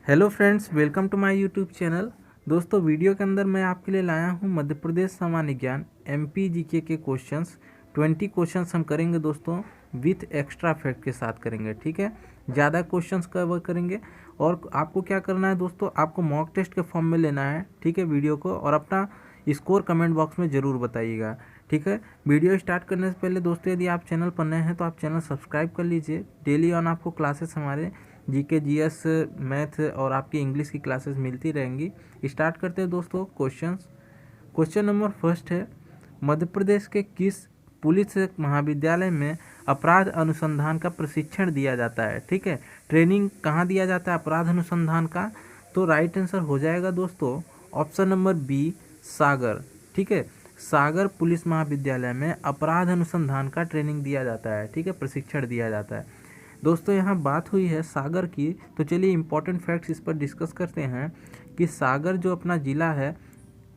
Hello friends, welcome to my YouTube channel. दोस्तों, video के अंदर मैं आपके लिए लाया हूं मध्य प्रदेश सामान्य ज्ञान एमपी जीके के क्वेश्चंस। 20 क्वेश्चंस हम करेंगे दोस्तों, विथ एक्स्ट्रा फैक्ट के साथ करेंगे। ठीक है, ज़्यादा क्वेश्चंस कवर करेंगे। और आपको क्या करना है दोस्तों, आपको मॉक टेस्ट के फॉर्म में लेना है। ठीक है, वीडियो को, और अपना स्कोर कमेंट बॉक्स में ज़रूर बताइएगा। ठीक है, वीडियो स्टार्ट करने से पहले दोस्तों, यदि आप चैनल पर नए हैं तो आप चैनल सब्सक्राइब कर लीजिए। डेली ऑन आपको क्लासेस हमारे जीके, जीएस, मैथ और आपकी इंग्लिश की क्लासेस मिलती रहेंगी। स्टार्ट करते हैं दोस्तों क्वेश्चंस। क्वेश्चन नंबर फर्स्ट है, मध्य प्रदेश के किस पुलिस महाविद्यालय में अपराध अनुसंधान का प्रशिक्षण दिया जाता है? ठीक है, ट्रेनिंग कहाँ दिया जाता है अपराध अनुसंधान का? तो राइट आंसर हो जाएगा दोस्तों ऑप्शन नंबर बी, सागर। ठीक है, सागर पुलिस महाविद्यालय में अपराध अनुसंधान का ट्रेनिंग दिया जाता है। ठीक है, प्रशिक्षण दिया जाता है। दोस्तों, यहाँ बात हुई है सागर की, तो चलिए इंपॉर्टेंट फैक्ट्स इस पर डिस्कस करते हैं कि सागर जो अपना ज़िला है,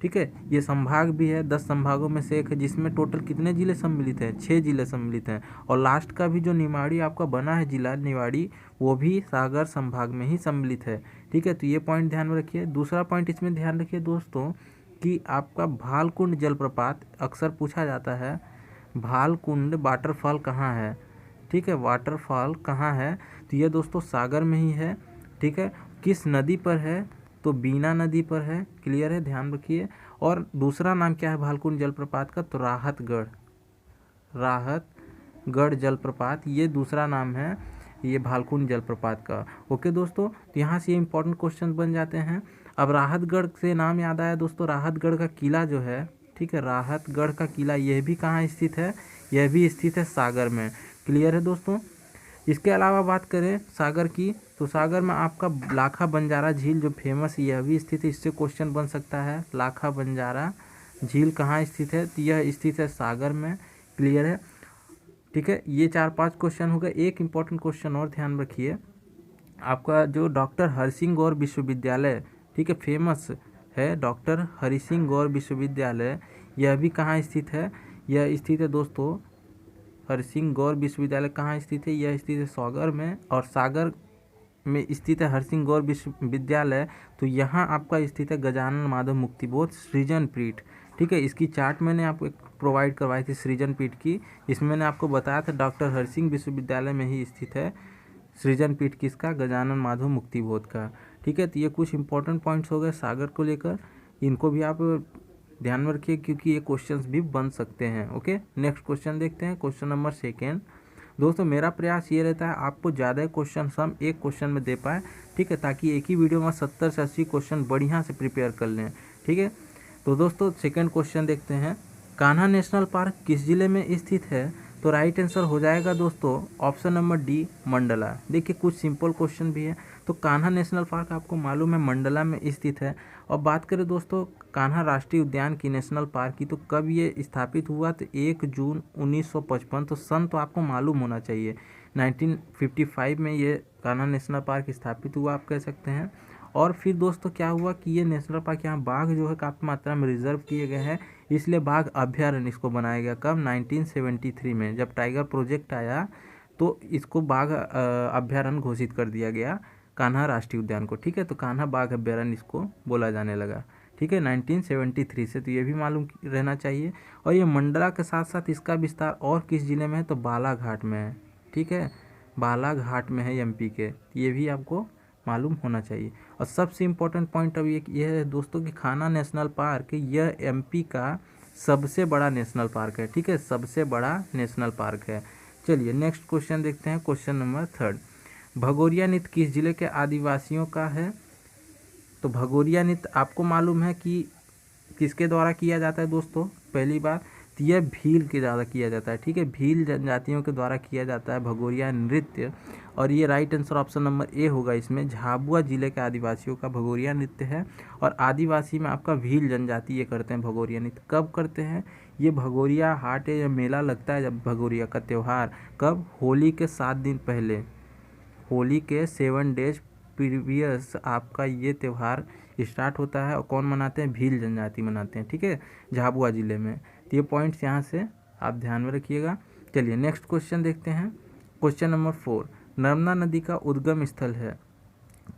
ठीक है, ये संभाग भी है, 10 संभागों में से एक है, जिसमें टोटल कितने ज़िले सम्मिलित हैं? 6 ज़िले सम्मिलित हैं। और लास्ट का भी जो निवाड़ी आपका बना है जिला निवाड़ी, वो भी सागर संभाग में ही सम्मिलित है। ठीक है, तो ये पॉइंट ध्यान में रखिए। दूसरा पॉइंट इसमें ध्यान रखिए दोस्तों कि आपका भालकुंड जलप्रपात अक्सर पूछा जाता है, भालकुंड वाटरफॉल कहाँ है? ठीक है, वाटरफॉल कहाँ है? तो ये दोस्तों सागर में ही है। ठीक है, किस नदी पर है? तो बीना नदी पर है। क्लियर है, ध्यान रखिए। और दूसरा नाम क्या है भालकुंड जलप्रपात का? तो राहतगढ़, राहतगढ़ जलप्रपात, ये दूसरा नाम है ये भालकुंड जलप्रपात का। ओके दोस्तों, तो यहाँ से ये इंपॉर्टेंट क्वेश्चन बन जाते हैं। अब राहतगढ़ से नाम याद आया दोस्तों, राहतगढ़ का किला जो है, ठीक है, राहतगढ़ का किला यह भी कहाँ स्थित है? यह भी स्थित है सागर में। क्लियर है दोस्तों। इसके अलावा बात करें सागर की, तो सागर में आपका लाखा बंजारा झील जो फेमस है, यह भी स्थित है। इससे क्वेश्चन बन सकता है, लाखा बंजारा झील कहाँ स्थित है? तो यह स्थित है सागर में। क्लियर है। ठीक है, ये 4-5 क्वेश्चन हो गए। एक इंपॉर्टेंट क्वेश्चन और ध्यान रखिए, आपका जो डॉक्टर हरिसिंह गौर विश्वविद्यालय, ठीक है, फेमस है डॉक्टर हरिसिंह गौर विश्वविद्यालय, यह भी कहाँ स्थित है? यह स्थित है दोस्तों, हरिसिंह गौर विश्वविद्यालय कहाँ स्थित है? यह स्थित है सागर में। और सागर में स्थित है हरिसिंह गौर विश्वविद्यालय, तो यहाँ आपका स्थित है गजानन माधव मुक्तिबोध सृजन पीठ। ठीक है, इसकी चार्ट मैंने आपको एक प्रोवाइड करवाई थी सृजन पीठ की, इसमें मैंने आपको बताया था डॉक्टर हरिसिंह विश्वविद्यालय में ही स्थित है सृजन पीठ किसका? गजानन माधव मुक्तिबोध का। ठीक है, तो ये कुछ इंपॉर्टेंट पॉइंट्स हो गए सागर को लेकर, इनको भी आप ध्यान में रखिए क्योंकि ये क्वेश्चंस भी बन सकते हैं। ओके, नेक्स्ट क्वेश्चन देखते हैं, क्वेश्चन नंबर सेकेंड। दोस्तों, मेरा प्रयास ये रहता है आपको ज़्यादा क्वेश्चन हम एक क्वेश्चन में दे पाए, ठीक है, ताकि एक ही वीडियो में 70 से 80 क्वेश्चन बढ़िया से प्रिपेयर कर लें। ठीक है, तो दोस्तों सेकेंड क्वेश्चन देखते हैं, कान्हा नेशनल पार्क किस जिले में स्थित है? तो राइट आंसर हो जाएगा दोस्तों ऑप्शन नंबर डी, मंडला। देखिए, कुछ सिंपल क्वेश्चन भी है। तो कान्हा नेशनल पार्क आपको मालूम है मंडला में स्थित है। और बात करें दोस्तों कान्हा राष्ट्रीय उद्यान की, नेशनल पार्क की, तो कब ये स्थापित हुआ? तो 1 जून 1955। तो सन तो आपको मालूम होना चाहिए, 1955 में ये कान्हा नेशनल पार्क स्थापित हुआ, आप कह सकते हैं। और फिर दोस्तों क्या हुआ कि ये नेशनल पार्क, यहाँ बाघ जो है काफ़ी मात्रा में रिजर्व किए गए हैं, इसलिए बाघ अभ्यारण्य इसको बनाया गया। कब? 1973 में, जब टाइगर प्रोजेक्ट आया तो इसको बाघ अभ्यारण्य घोषित कर दिया गया, कान्हा राष्ट्रीय उद्यान को। ठीक है, तो कान्हा बाघ अभ्यारण्य इसको बोला जाने लगा। ठीक है, 1973 से, तो ये भी मालूम रहना चाहिए। और ये मंडला के साथ साथ इसका विस्तार और किस जिले में है? तो बालाघाट में है। ठीक है, बालाघाट में है एमपी के, ये भी आपको मालूम होना चाहिए। और सबसे इम्पोर्टेंट पॉइंट अब ये है दोस्तों कि कान्हा नेशनल पार्क यह एमपी का सबसे बड़ा नेशनल पार्क है। ठीक है, सबसे बड़ा नेशनल पार्क है। चलिए नेक्स्ट क्वेश्चन देखते हैं, क्वेश्चन नंबर थर्ड, भगोरिया नृत्य किस जिले के आदिवासियों का है? तो भगोरिया नृत्य आपको मालूम है कि किसके द्वारा किया जाता है दोस्तों? पहली बात तो यह भील के द्वारा किया जाता है। ठीक है, भील जनजातियों के द्वारा किया जाता है भगोरिया नृत्य। और ये right answer option number A होगा इसमें, झाबुआ जिले के आदिवासियों का भगोरिया नृत्य है। और आदिवासी में आपका भील जनजाति ये करते हैं भगोरिया नृत्य। कब करते हैं? ये भगोरिया हाट या मेला लगता है जब भगोरिया का त्यौहार, कब? होली के 7 दिन पहले, होली के 7 डेज प्रीवियस आपका ये त्यौहार स्टार्ट होता है। और कौन मनाते हैं? भील जनजाति मनाते हैं। ठीक है, झाबुआ ज़िले में। तो ये पॉइंट्स यहाँ से आप ध्यान में रखिएगा। चलिए नेक्स्ट क्वेश्चन देखते हैं, क्वेश्चन नंबर 4, नर्मदा नदी का उद्गम स्थल है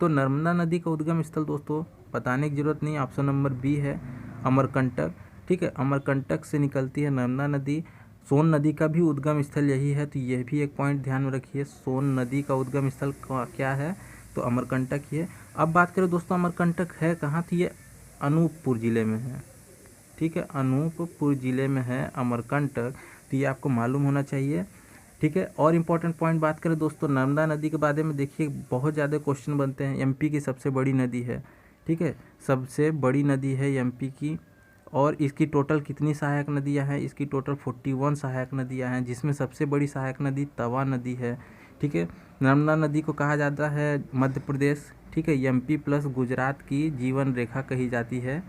तो नर्मदा नदी का उद्गम स्थल दोस्तों बताने की ज़रूरत नहीं, ऑप्शन नंबर बी है अमरकंटक। ठीक है, अमरकंटक से निकलती है नर्मदा नदी। सोन नदी का भी उद्गम स्थल यही है, तो यह भी एक पॉइंट ध्यान में रखिए, सोन नदी का उद्गम स्थल क्या है, तो अमरकंटक ही है। अब बात करें दोस्तों अमरकंटक है कहाँ, तो ये अनूपपुर ज़िले में है। ठीक है, अनूपपुर ज़िले में है अमरकंटक, तो ये आपको मालूम होना चाहिए। ठीक है, और इम्पोर्टेंट पॉइंट बात करें दोस्तों नर्मदा नदी के बारे में, देखिए बहुत ज़्यादा क्वेश्चन बनते हैं। एमपी की सबसे बड़ी नदी है। ठीक है, सबसे बड़ी नदी है एमपी की, और इसकी टोटल कितनी सहायक नदियां हैं, इसकी टोटल 41 सहायक नदियां हैं, जिसमें सबसे बड़ी सहायक नदी तवा नदी है। ठीक है, नर्मदा नदी को कहा जाता है मध्य प्रदेश, ठीक है, एमपी प्लस गुजरात की जीवन रेखा कही जाती है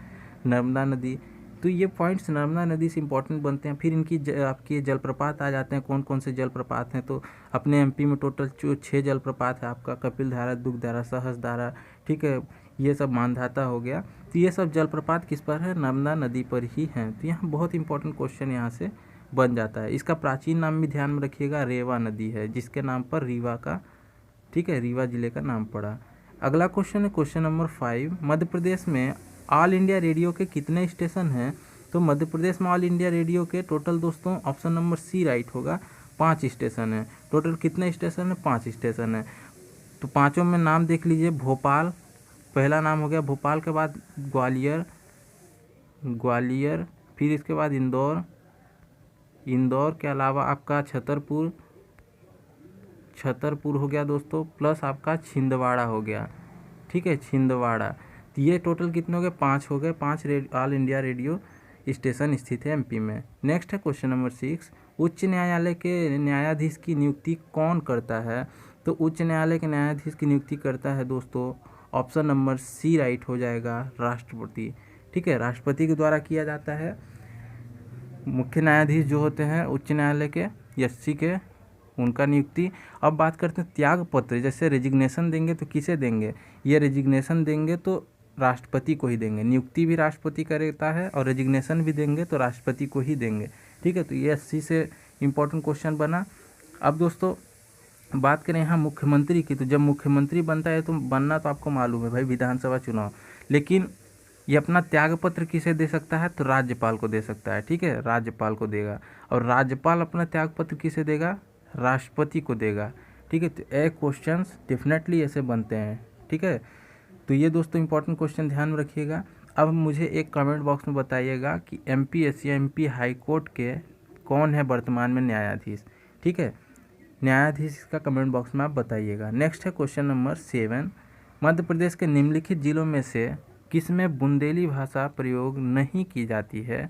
नर्मदा नदी। तो ये पॉइंट्स नर्मदा नदी से इंपॉर्टेंट बनते हैं। फिर इनकी आपके जलप्रपात आ जाते हैं, कौन कौन से जलप्रपात हैं, तो अपने एमपी में टोटल 6 जलप्रपात है आपका, कपिल धारा, दुग्ध धारा, सहस धारा। ठीक है, ये सब मानधाता हो गया। तो ये सब जलप्रपात किस पर है, नर्मदा नदी पर ही हैं। तो यहाँ बहुत इंपॉर्टेंट क्वेश्चन यहाँ से बन जाता है। इसका प्राचीन नाम भी ध्यान में रखिएगा, रेवा नदी है, जिसके नाम पर रीवा का, ठीक है, रीवा जिले का नाम पड़ा। अगला क्वेश्चन है क्वेश्चन नंबर 5, मध्य प्रदेश में ऑल इंडिया रेडियो के कितने स्टेशन हैं, तो मध्य प्रदेश में ऑल इंडिया रेडियो के टोटल दोस्तों ऑप्शन नंबर सी राइट होगा, 5 स्टेशन है। टोटल कितने स्टेशन है, 5 स्टेशन है। तो पाँचों में नाम देख लीजिए, भोपाल पहला नाम हो गया, भोपाल के बाद ग्वालियर, फिर इसके बाद इंदौर के अलावा आपका छतरपुर हो गया दोस्तों, प्लस आपका छिंदवाड़ा हो गया। ठीक है, छिंदवाड़ा। तो ये टोटल कितने हो गए, 5 हो गए। 5 ऑल इंडिया रेडियो स्टेशन स्थित है एमपी में। नेक्स्ट है क्वेश्चन नंबर 6, उच्च न्यायालय के न्यायाधीश की नियुक्ति कौन करता है, तो उच्च न्यायालय के न्यायाधीश की नियुक्ति करता है दोस्तों, ऑप्शन नंबर सी राइट हो जाएगा, राष्ट्रपति। ठीक है, राष्ट्रपति के द्वारा किया जाता है। मुख्य न्यायाधीश जो होते हैं उच्च न्यायालय के एससी के, उनका नियुक्ति। अब बात करते हैं त्याग पत्र, जैसे रेजिग्नेशन देंगे तो किसे देंगे, ये रेजिग्नेशन देंगे तो राष्ट्रपति को ही देंगे, नियुक्ति भी राष्ट्रपति करता है और रेजिग्नेशन भी देंगे तो राष्ट्रपति को ही देंगे। ठीक है, तो ये एससी से इम्पोर्टेंट क्वेश्चन बना। अब दोस्तों बात करें यहाँ मुख्यमंत्री की, तो जब मुख्यमंत्री बनता है तो बनना तो आपको मालूम है भाई, विधानसभा चुनाव, लेकिन ये अपना त्यागपत्र किसे दे सकता है, तो राज्यपाल को दे सकता है। ठीक है, राज्यपाल को देगा, और राज्यपाल अपना त्यागपत्र किसे देगा, राष्ट्रपति को देगा। ठीक है, तो एक क्वेश्चंस डेफिनेटली ऐसे बनते हैं। ठीक है, तो ये दोस्तों इंपॉर्टेंट क्वेश्चन ध्यान में रखिएगा। अब मुझे एक कमेंट बॉक्स में बताइएगा कि एमपीएससी एमपी हाई कोर्ट के कौन है वर्तमान में न्यायाधीश। ठीक है, न्यायाधीश का कमेंट बॉक्स में आप बताइएगा। नेक्स्ट है क्वेश्चन नंबर 7, मध्य प्रदेश के निम्नलिखित जिलों में से किसमें बुंदेली भाषा प्रयोग नहीं की जाती है।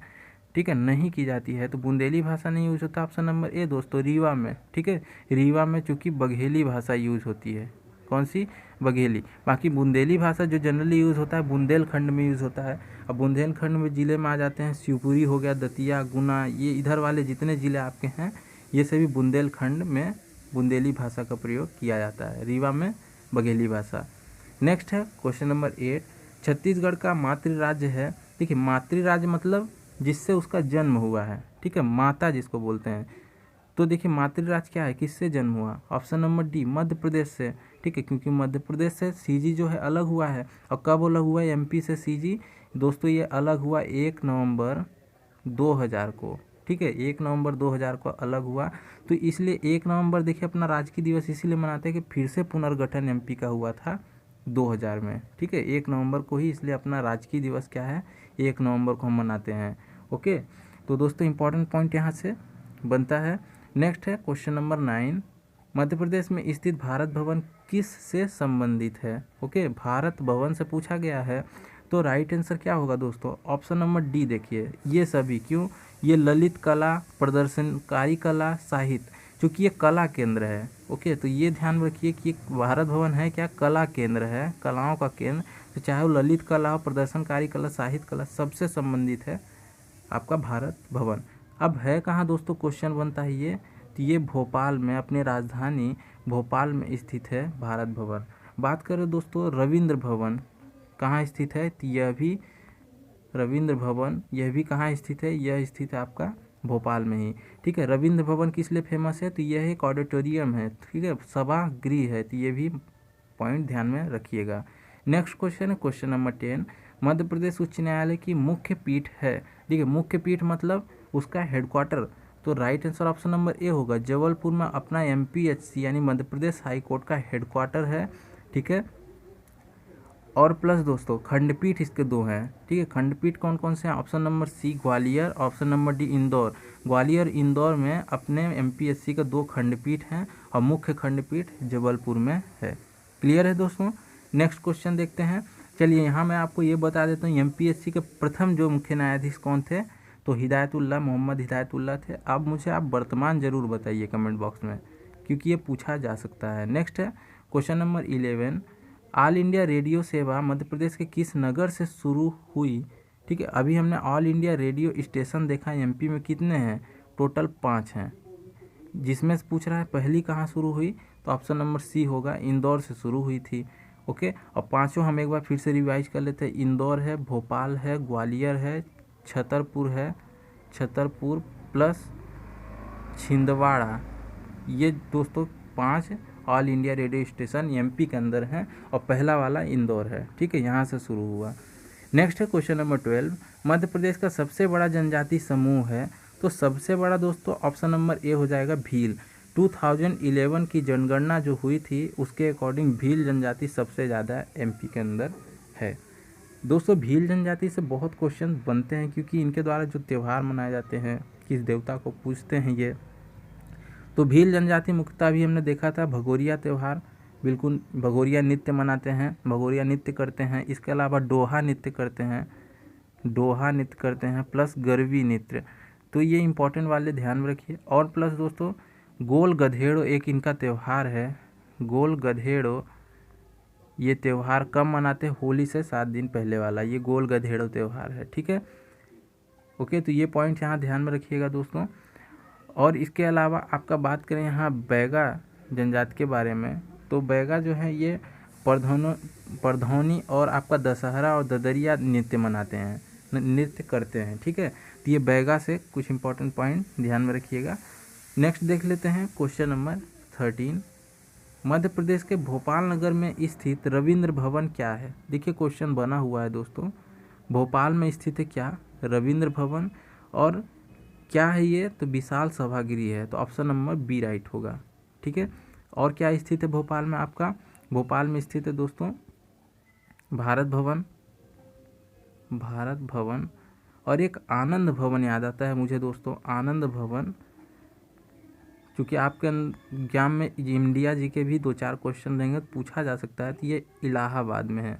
ठीक है, नहीं की जाती है, तो बुंदेली भाषा नहीं यूज़ होता, ऑप्शन नंबर ए दोस्तों, रीवा में। ठीक है, रीवा में चूँकि बघेली भाषा यूज़ होती है, कौन सी, बघेली। बाकी बुंदेली भाषा जो जनरली यूज़ होता है बुंदेलखंड में यूज़ होता है। अब बुंदेलखंड में ज़िले में आ जाते हैं शिवपुरी हो गया, दतिया, गुना, ये इधर वाले जितने ज़िले आपके हैं ये सभी बुंदेलखंड में बुंदेली भाषा का प्रयोग किया जाता है, रीवा में बघेली भाषा। नेक्स्ट है क्वेश्चन नंबर 8, छत्तीसगढ़ का मातृ राज्य है। देखिए, मातृ राज्य मतलब जिससे उसका जन्म हुआ है। ठीक है, माता जिसको बोलते हैं, तो देखिए मातृ राज्य क्या है, किससे जन्म हुआ, option number D, Madhya Pradesh से। ठीक है, क्योंकि मध्य प्रदेश से सीजी जो है अलग हुआ है, और कब अलग हुआ है एमपी से सीजी दोस्तों, ये अलग हुआ 1 नवंबर 2000 को। ठीक है, 1 नवंबर 2000 को अलग हुआ, तो इसलिए 1 नवंबर देखिए अपना राजकीय दिवस इसीलिए मनाते हैं कि फिर से पुनर्गठन एमपी का हुआ था 2000 में। ठीक है, 1 नवंबर को ही इसलिए अपना राजकीय दिवस क्या है, 1 नवंबर को हम मनाते हैं। ओके, तो दोस्तों इंपॉर्टेंट पॉइंट यहाँ से बनता है। नेक्स्ट है क्वेश्चन नंबर 9, मध्य प्रदेश में स्थित भारत भवन किस से संबंधित है। ओके, भारत भवन से पूछा गया है, तो राइट आंसर क्या होगा दोस्तों, ऑप्शन नंबर डी। देखिए ये सभी क्यों, ये ललित कला, प्रदर्शनकारी कला, साहित्य, क्योंकि ये कला केंद्र है। ओके, तो ये ध्यान में रखिए कि भारत भवन है क्या, कला केंद्र है, कलाओं का केंद्र। तो चाहे वो ललित कला हो, प्रदर्शनकारी कला, साहित्य कला, सबसे संबंधित है आपका भारत भवन। अब है कहाँ दोस्तों, क्वेश्चन बनता है ये, तो ये भोपाल में, अपनी राजधानी भोपाल में स्थित है भारत भवन। बात करें दोस्तों रविंद्र भवन कहाँ स्थित है, तो यह भी रविंद्र भवन, यह भी कहाँ स्थित है, यह स्थित है आपका भोपाल में ही। ठीक है, रविंद्र भवन किस लिए फेमस है, तो यह एक ऑडिटोरियम है। ठीक है, सभागृह है, तो ये भी पॉइंट ध्यान में रखिएगा। नेक्स्ट क्वेश्चन है क्वेश्चन नंबर 10, मध्य प्रदेश उच्च न्यायालय की मुख्य पीठ है। देखिए मुख्य पीठ मतलब उसका हेडक्वार्टर, तो right answer option number A होगा। जबलपुर में अपना MPHC यानी मध्य प्रदेश हाई कोर्ट का हेडक्वार्टर है, ठीक है। और प्लस दोस्तों खंडपीठ इसके 2 हैं, ठीक है। खंडपीठ कौन कौन से हैं? Option number c Gwalior, option number d Indore. Gwalior Indore में अपने MPHC का 2 खंडपीठ हैं और मुख्य खंडपीठ जबलपुर में है। क्लियर है दोस्तों। नेक्स्ट क्वेश्चन देखते हैं। चलिए यहाँ मैं आपको ये बता देता हूँ MPHC के प्रथम जो मुख्य न्यायाधीश कौन थे, तो हिदायतुल्लाह, मोहम्मद हिदायतुल्लाह थे। अब मुझे आप वर्तमान जरूर बताइए कमेंट बॉक्स में, क्योंकि ये पूछा जा सकता है। नेक्स्ट है question number 11, all India radio सेवा मध्य प्रदेश के किस नगर से शुरू हुई? ठीक है, अभी हमने ऑल इंडिया रेडियो स्टेशन देखा है MP में कितने हैं, टोटल 5 हैं। जिसमें से पूछ रहा है पहली कहाँ शुरू हुई, तो ऑप्शन नंबर सी होगा, इंदौर से शुरू हुई थी। ओके, और 5 हम एक बार फिर से रिवाइज कर लेते हैं। इंदौर है, भोपाल है, ग्वालियर है, छतरपुर प्लस छिंदवाड़ा, ये दोस्तों 5 all India radio station MP के अंदर हैं और पहला वाला इंदौर है, ठीक है, यहाँ से शुरू हुआ। नेक्स्ट है क्वेश्चन नंबर 12, मध्य प्रदेश का सबसे बड़ा जनजाति समूह है, तो सबसे बड़ा दोस्तों ऑप्शन नंबर ए हो जाएगा भील। 2011 की जनगणना जो हुई थी उसके अकॉर्डिंग भील जनजाति सबसे ज़्यादा MP के अंदर है। दोस्तों भील जनजाति से बहुत क्वेश्चन बनते हैं, क्योंकि इनके द्वारा जो त्यौहार मनाए जाते हैं, किस देवता को पूजते हैं ये, तो भील जनजाति मुख्यतः भी हमने देखा था भगोरिया त्यौहार, बिल्कुल भगोरिया नृत्य मनाते हैं, भगोरिया नृत्य करते हैं। इसके अलावा डोहा नृत्य करते हैं, प्लस गरबी नृत्य, तो ये इंपॉर्टेंट वाले ध्यान में रखिए। और प्लस दोस्तों गोल गधेड़ो एक इनका त्यौहार है, गोल गधेड़ो, ये त्यौहार कब मनाते हैं, होली से 7 दिन पहले वाला ये गोल गधेड़ो त्यौहार है, ठीक है। ओके, तो ये पॉइंट यहाँ ध्यान में रखिएगा दोस्तों। और इसके अलावा आपका बात करें यहाँ बैगा जनजाति के बारे में, तो बैगा जो है ये परधौनी और आपका दशहरा और ददरिया नृत्य मनाते हैं, नृत्य करते हैं, ठीक है। तो ये बैगा से कुछ इंपॉर्टेंट पॉइंट ध्यान में रखिएगा। नेक्स्ट देख लेते हैं क्वेश्चन नंबर 13, मध्य प्रदेश के भोपाल नगर में स्थित रविंद्र भवन क्या है? देखिए क्वेश्चन बना हुआ है दोस्तों, भोपाल में स्थित है क्या, रविंद्र भवन, और क्या है ये, तो विशाल सभागृह है, तो ऑप्शन नंबर बी राइट होगा, ठीक है। और क्या स्थित है भोपाल में आपका, भोपाल में स्थित है दोस्तों भारत भवन, और एक आनंद भवन याद आता है मुझे दोस्तों, आनंद भवन, क्योंकि आपके एग्जाम में इंडिया जी के भी 2-4 क्वेश्चन रहेंगे तो पूछा जा सकता है, तो ये इलाहाबाद में है,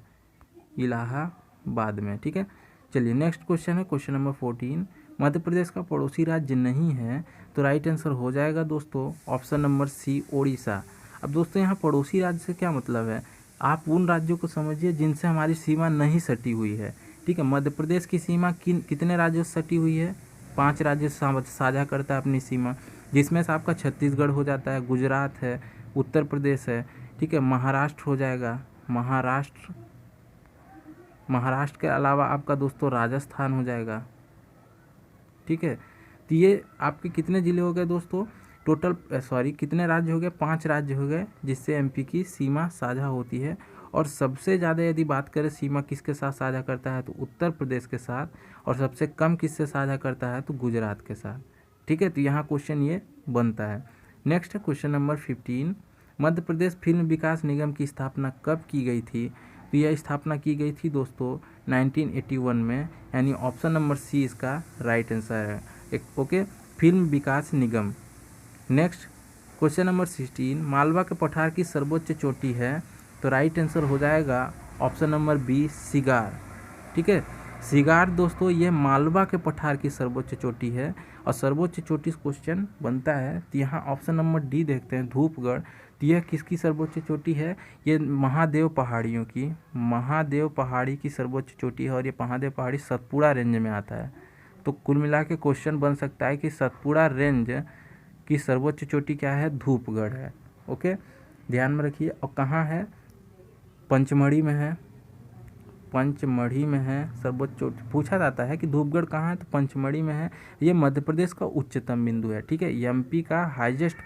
इलाहाबाद में, ठीक है। चलिए नेक्स्ट क्वेश्चन है क्वेश्चन नंबर 14, मध्य प्रदेश का पड़ोसी राज्य नहीं है, तो राइट आंसर हो जाएगा दोस्तों ऑप्शन नंबर सी ओडिशा। अब दोस्तों यहाँ पड़ोसी राज्य से क्या मतलब है, आप उन राज्यों को समझिए जिनसे हमारी सीमा नहीं सटी हुई है, ठीक है। मध्य प्रदेश की सीमा कितने राज्यों से सटी हुई है, 5 राज्य साझा करता है अपनी सीमा, जिसमें से आपका छत्तीसगढ़ हो जाता है, गुजरात है, उत्तर प्रदेश है, ठीक है, महाराष्ट्र हो जाएगा, महाराष्ट्र के अलावा आपका दोस्तों राजस्थान हो जाएगा, ठीक है। तो ये आपके कितने ज़िले हो गए दोस्तों, टोटल कितने राज्य हो गए, 5 राज्य हो गए जिससे MP की सीमा साझा होती है। और सबसे ज़्यादा यदि बात करें सीमा किसके साथ साझा करता है, तो उत्तर प्रदेश के साथ, और सबसे कम किससे साझा करता है, तो गुजरात के साथ, ठीक है। तो यहाँ क्वेश्चन ये बनता है। नेक्स्ट है question number 15, Madhya Pradesh film विकास निगम की स्थापना कब की गई थी? तो यह स्थापना की गई थी दोस्तों 1981 में, यानी ऑप्शन नंबर सी इसका राइट आंसर है, एक ओके, फिल्म विकास निगम। नेक्स्ट क्वेश्चन नंबर 16, मालवा के पठार की सर्वोच्च चोटी है, तो राइट आंसर हो जाएगा ऑप्शन नंबर बी सिगार, ठीक है। सिगार दोस्तों ये मालवा के पठार की सर्वोच्च चोटी है, और सर्वोच्च चोटी क्वेश्चन बनता है, तो यहाँ ऑप्शन नंबर डी देखते हैं धूपगढ़, तो यह किसकी सर्वोच्च चोटी है, ये महादेव पहाड़ियों की, महादेव पहाड़ी की सर्वोच्च चोटी है, और ये महादेव पहाड़ी सतपुड़ा रेंज में आता है। तो कुल मिला के क्वेश्चन बन सकता है कि सतपुड़ा रेंज की सर्वोच्च चोटी क्या है, धूपगढ़ है, ओके, ध्यान में रखिए। और कहाँ है, पंचमढ़ी में है, पंचमढ़ी में है सर्वोच्च चोटी, पूछा जाता है कि धूपगढ़ कहाँ है, तो पंचमढ़ी में है। ये मध्य प्रदेश का उच्चतम बिंदु है, ठीक है, MP का हाईएस्ट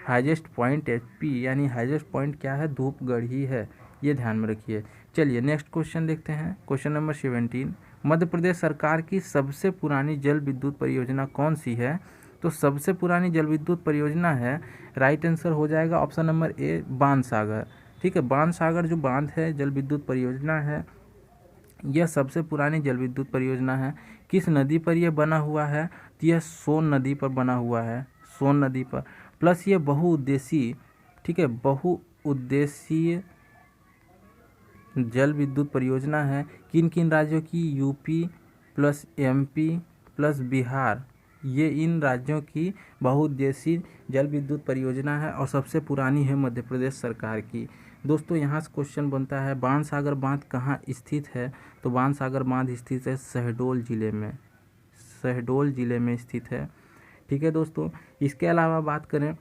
हाईएस्ट पॉइंट एचपी यानी हाईएस्ट पॉइंट क्या है, धूपगढ़ ही है, ये ध्यान में रखिए। चलिए नेक्स्ट क्वेश्चन देखते हैं। क्वेश्चन नंबर 17, मध्य प्रदेश सरकार की सबसे पुरानी जल विद्युत परियोजना कौन सी है? तो सबसे पुरानी जल विद्युत परियोजना है, राइट आंसर हो जाएगा ऑप्शन नंबर ए, बाणसागर। ठीक है, बाणसागर जो बांध है जल विद्युत परियोजना है, यह सबसे पुरानी जल विद्युत परियोजना है। किस नदी पर यह बना हुआ है? तो यह सोन नदी पर बना हुआ है, सोन नदी पर। प्लस ये बहुउद्देशीय, ठीक है, बहुउद्देशीय जल विद्युत परियोजना है। किन किन राज्यों की? UP plus MP plus Bihar, ये इन राज्यों की बहुउद्देशीय जल विद्युत परियोजना है और सबसे पुरानी है मध्य प्रदेश सरकार की। दोस्तों यहाँ से क्वेश्चन बनता है, बाणसागर बांध कहाँ स्थित है? तो बाणसागर बांध स्थित है शहडोल जिले में, शहडोल जिले में स्थित है। ठीक है दोस्तों, इसके अलावा बात करें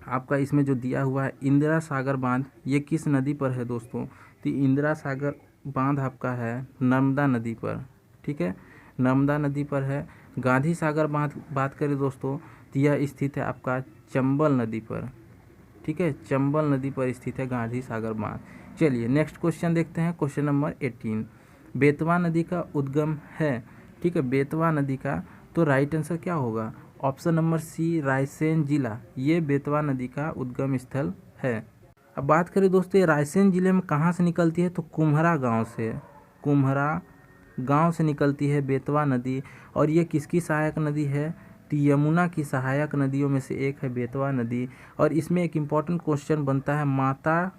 आपका इसमें जो दिया हुआ है इंदिरा सागर बांध, ये किस नदी पर है दोस्तों? तो इंदिरा सागर बांध आपका है नर्मदा नदी पर। ठीक है, नर्मदा नदी पर है। गांधी सागर बांध बात करें दोस्तों, तो यह स्थित है आपका चंबल नदी पर। ठीक है, चंबल नदी पर स्थित है गांधी सागर बांध। चलिए नेक्स्ट क्वेश्चन देखते हैं। क्वेश्चन नंबर 18, बेतवा नदी का उद्गम है। ठीक है, बेतवा नदी का, तो राइट आंसर क्या होगा? ऑप्शन नंबर सी, रायसेन जिला, ये बेतवा नदी का उद्गम स्थल है। अब बात करें दोस्तों ये रायसेन जिले में कहाँ से निकलती है? तो कुम्हरा गांव से, कुम्हरा गांव से निकलती है बेतवा नदी। और ये किसकी सहायक नदी है? तो यमुना की सहायक नदियों में से एक है बेतवा नदी। और इसमें एक इम्पॉर्टेंट क्वेश्चन बनता है, माता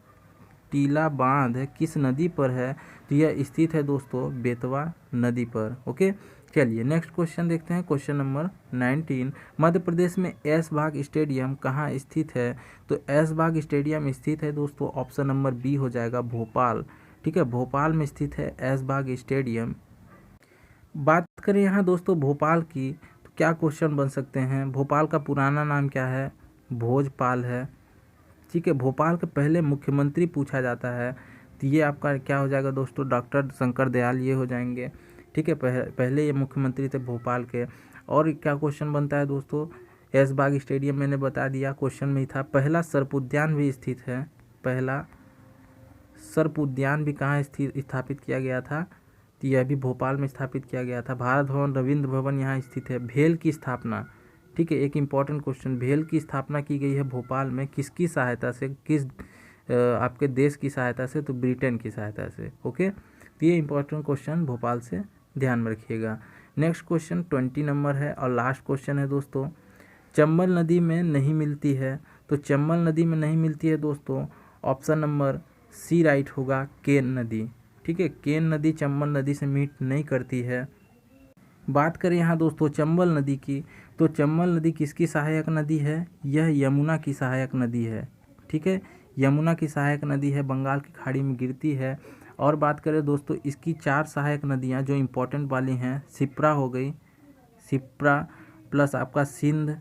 टीला बांध किस नदी पर है? तो यह स्थित है दोस्तों बेतवा नदी पर। ओके, चलिए नेक्स्ट क्वेश्चन देखते हैं। क्वेश्चन नंबर 19, मध्य प्रदेश में ऐशबाग स्टेडियम कहाँ स्थित है? तो ऐशबाग स्टेडियम स्थित है दोस्तों, ऑप्शन नंबर बी हो जाएगा भोपाल। ठीक है, भोपाल में स्थित है ऐशबाग स्टेडियम। बात करें यहाँ दोस्तों भोपाल की, तो क्या क्वेश्चन बन सकते हैं? भोपाल का पुराना नाम क्या है? भोजपाल है। ठीक है, भोपाल के पहले मुख्यमंत्री पूछा जाता है, तो ये आपका क्या हो जाएगा दोस्तों? डॉक्टर शंकर दयाल ये हो जाएंगे। ठीक है, पहले ये मुख्यमंत्री थे भोपाल के। और क्या क्वेश्चन बनता है दोस्तों? ऐशबाग स्टेडियम मैंने बता दिया, क्वेश्चन में ही था। पहला सर्प उद्यान भी स्थित है, पहला सर्प उद्यान भी कहाँ स्थापित किया गया था? तो यह भी भोपाल में स्थापित किया गया था। भारत भवन, रविंद्र भवन यहाँ स्थित है। भेल की स्थापना, ठीक है, एक इम्पॉर्टेंट क्वेश्चन, भेल की स्थापना की गई है भोपाल में, किसकी सहायता से? किस आपके देश की सहायता से? तो ब्रिटेन की सहायता से। ओके, तो ये इम्पोर्टेंट क्वेश्चन भोपाल से ध्यान में रखिएगा। नेक्स्ट क्वेश्चन 20 नंबर है और लास्ट क्वेश्चन है दोस्तों, चंबल नदी में नहीं मिलती है। तो चंबल नदी में नहीं मिलती है दोस्तों, ऑप्शन नंबर सी राइट होगा, केन नदी। ठीक है, केन नदी चंबल नदी से मीट नहीं करती है। बात करें यहाँ दोस्तों चंबल नदी की, तो चंबल नदी किसकी सहायक नदी है? यह यमुना की सहायक नदी है। ठीक है, यमुना की सहायक नदी है, बंगाल की खाड़ी में गिरती है। और बात करें दोस्तों इसकी 4 सहायक नदियाँ जो इम्पोर्टेंट वाली हैं, सिप्रा हो गई, सिप्रा प्लस आपका सिंध,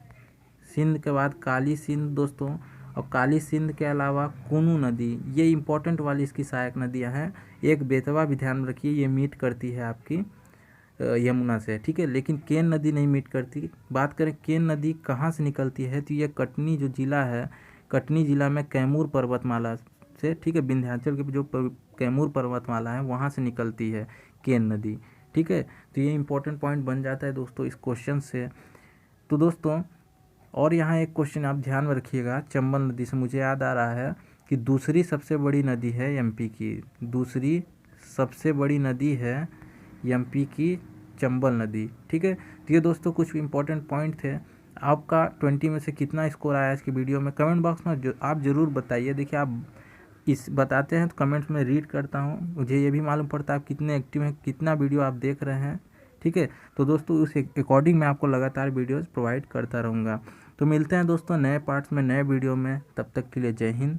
सिंध के बाद काली सिंध दोस्तों, और काली सिंध के अलावा कुनू नदी, ये इम्पोर्टेंट वाली इसकी सहायक नदियाँ हैं। एक बेतवा भी ध्यान रखिए, ये मीट करती है आपकी यमुना से। ठीक है, लेकिन केन नदी नहीं मीट करती। बात करें केन नदी कहाँ से निकलती है, तो ये कटनी जो जिला है, कटनी जिला में कैमूर पर्वतमाला से, ठीक है, विंध्याचल के जो कैमूर पर्वतमाला है वहाँ से निकलती है केन नदी। ठीक है, तो ये इंपॉर्टेंट पॉइंट बन जाता है दोस्तों इस क्वेश्चन से। तो दोस्तों और यहाँ एक क्वेश्चन आप ध्यान में रखिएगा, चंबल नदी से मुझे याद आ रहा है कि दूसरी सबसे बड़ी नदी है एमपी की, दूसरी सबसे बड़ी नदी है एमपी की चंबल नदी। ठीक है, तो ये दोस्तों कुछ इंपॉर्टेंट पॉइंट थे। आपका 20 में से कितना स्कोर आया इसकी वीडियो में कमेंट बॉक्स में आप ज़रूर बताइए। देखिए आप इस बताते हैं तो कमेंट्स में रीड करता हूँ, मुझे ये भी मालूम पड़ता है आप कितने एक्टिव हैं, कितना वीडियो आप देख रहे हैं। ठीक है, तो दोस्तों उस अकॉर्डिंग मैं आपको लगातार वीडियोज़ प्रोवाइड करता रहूँगा। तो मिलते हैं दोस्तों नए पार्ट्स में, नए वीडियो में, तब तक के लिए जय हिंद।